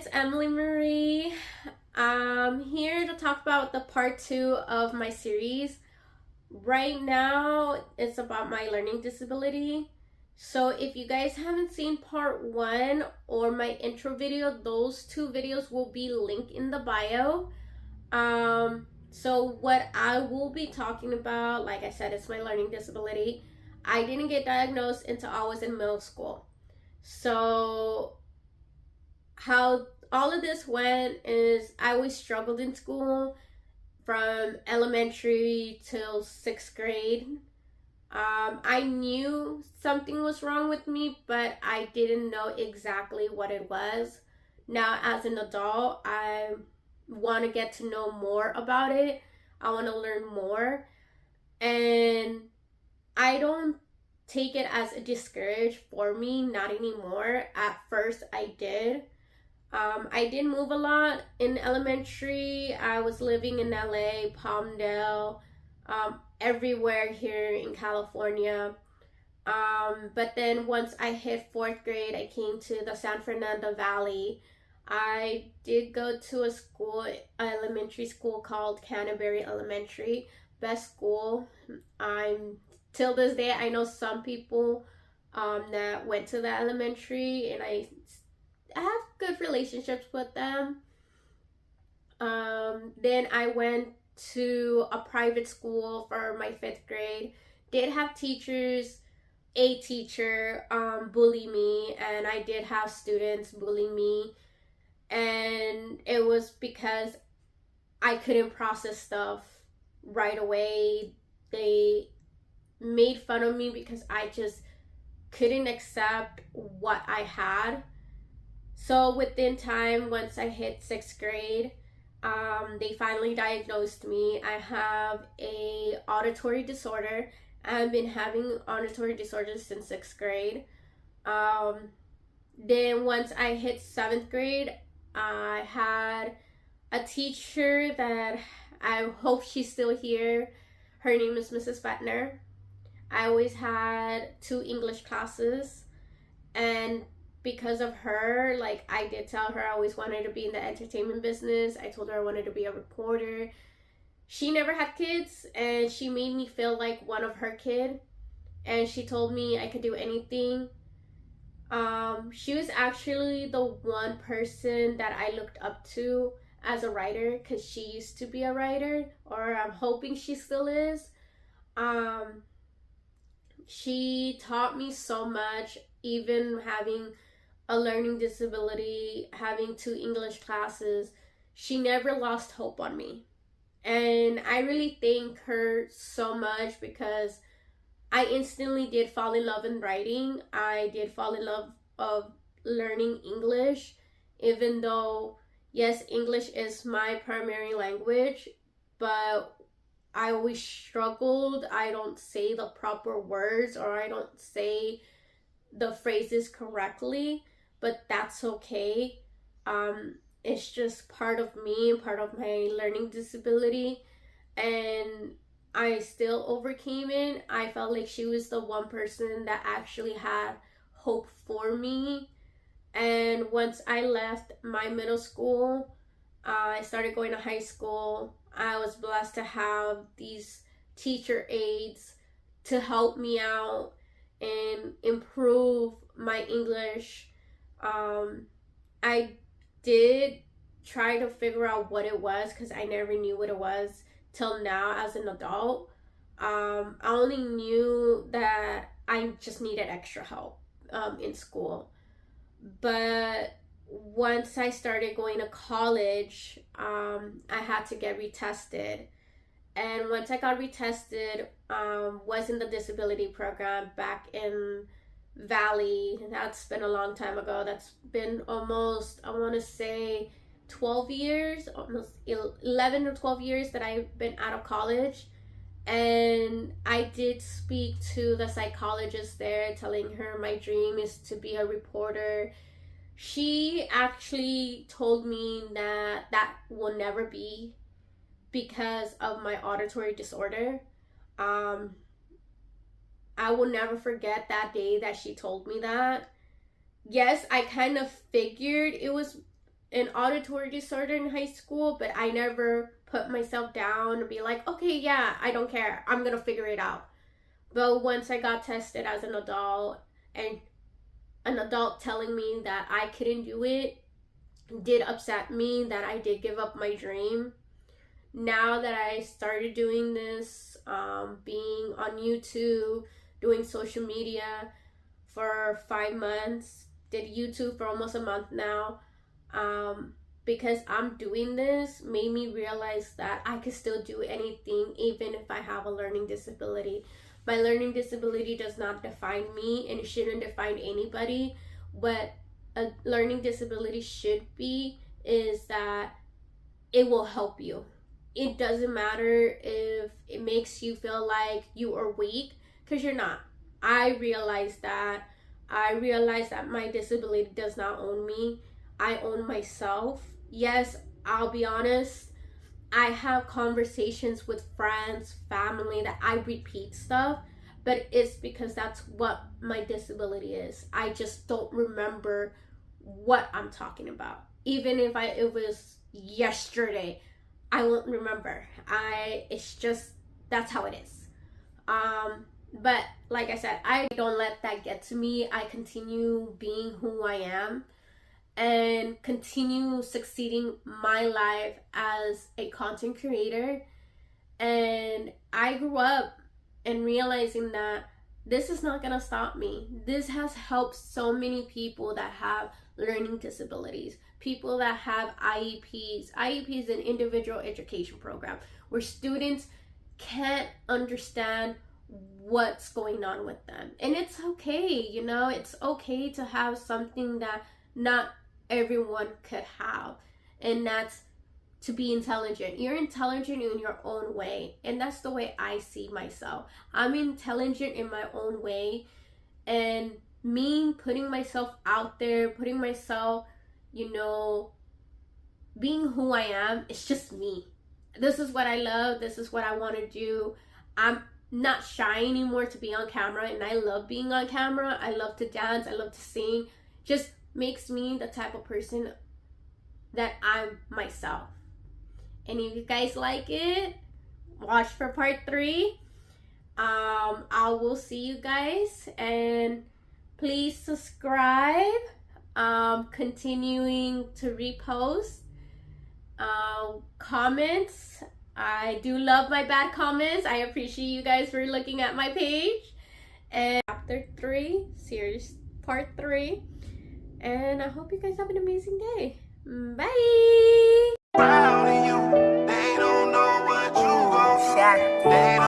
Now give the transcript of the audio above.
it's Emily Marie. I'm here to talk about the part two of my series. Right now, it's about my learning disability. So, if you guys haven't seen part one or my intro video, those two videos will be linked in the bio. So, what I will be talking about, like I said, it's my learning disability. I didn't get diagnosed until I was in middle school. So, how all of this went is I always struggled in school from elementary till sixth grade. I knew something was wrong with me, but I didn't know exactly what it was. Now, as an adult, I want to get to know more about it. I want to learn more. And I don't take it as a discourage for me, not anymore. At first, I did. I did move a lot in elementary. I was living in LA, Palmdale, everywhere here in California. But then once I hit fourth grade, I came to the San Fernando Valley. I did go to a school, elementary school called Canterbury Elementary. Best school. I'm till this day. I know some people that went to the elementary, and I have good relationships with them. Then I went to a private school for my fifth grade. Did have teachers, a teacher bully me, and I did have students bully me. And it was because I couldn't process stuff right away. They made fun of me because I just couldn't accept what I had. So within time, once I hit sixth grade, they finally diagnosed me. I have a auditory disorder. I've been having auditory disorders since sixth grade. Then once I hit seventh grade, I had a teacher that I hope she's still here. Her name is Mrs. Bettner. I always had two English classes, and because of her, like I did tell her I always wanted to be in the entertainment business. I told her I wanted to be a reporter. She never had kids, and she made me feel like one of her kid, and she told me I could do anything. She was actually the one person that I looked up to as a writer, because she used to be a writer, or I'm hoping she still is. Um, she taught me so much, even having a learning disability, having two English classes. She never lost hope on me. And I really thank her so much, because I instantly did fall in love in writing. I did fall in love of learning English, even though, yes, English is my primary language, but I always struggled. I don't say the proper words, or I don't say the phrases correctly, but that's okay. It's just part of me, part of my learning disability, and I still overcame it. I felt like she was the one person that actually had hope for me. And once I left my middle school, I started going to high school. I was blessed to have these teacher aides to help me out and improve my English. I did try to figure out what it was, because I never knew what it was till now as an adult. I only knew that I just needed extra help in school. But once I started going to college, I had to get retested. And once I got retested, was in the disability program back in Valley. That's been a long time ago. That's been almost, I want to say, 12 years, almost 11 or 12 years that I've been out of college. And I did speak to the psychologist there, telling her my dream is to be a reporter. She actually told me that that will never be, because of my auditory disorder. Um, I will never forget that day that she told me that. Yes, I kind of figured an auditory disorder in high school, but I never put myself down and be like, okay, yeah, I don't care, I'm gonna figure it out. But once I got tested as an adult, and an adult telling me that I couldn't do it did upset me, that I did give up my dream. Now that I started doing this, being on YouTube, doing social media for 5 months, did YouTube for almost a month now, because I'm doing this made me realize that I could still do anything even if I have a learning disability. My learning disability does not define me, and it shouldn't define anybody. What a learning disability should be is that it will help you. It doesn't matter if it makes you feel like you are weak, because you're not. I realize that. I realize that my disability does not own me. I own myself. Yes, I'll be honest, I have conversations with friends, family, that I repeat stuff, but it's because that's what my disability is. I just don't remember what I'm talking about. Even if it was yesterday, I won't remember. It's just, that's how it is. But like I said, I don't let that get to me. I continue being who I am and continue succeeding my life as a content creator. And I grew up and realizing that this is not gonna stop me. This has helped so many people that have learning disabilities, people that have IEPs. IEP is an individual education program where students can't understand what's going on with them. And it's okay, you know, it's okay to have something that not everyone could have, and that's to be intelligent. You're intelligent in your own way, and that's the way I see myself. I'm intelligent in my own way, and me putting myself out there, putting myself, you know, being who I am, it's just me. This is what I love. This is what I want to do. I'm not shy anymore to be on camera, and I love being on camera. I love to dance. I love to sing. Just makes me the type of person that I'm myself. And if you guys like it, watch for part 3. I will see you guys, and please subscribe. Continuing to repost, comments. I do love my bad comments. I appreciate you guys for looking at my page. And chapter 3, series part 3. And I hope you guys have an amazing day.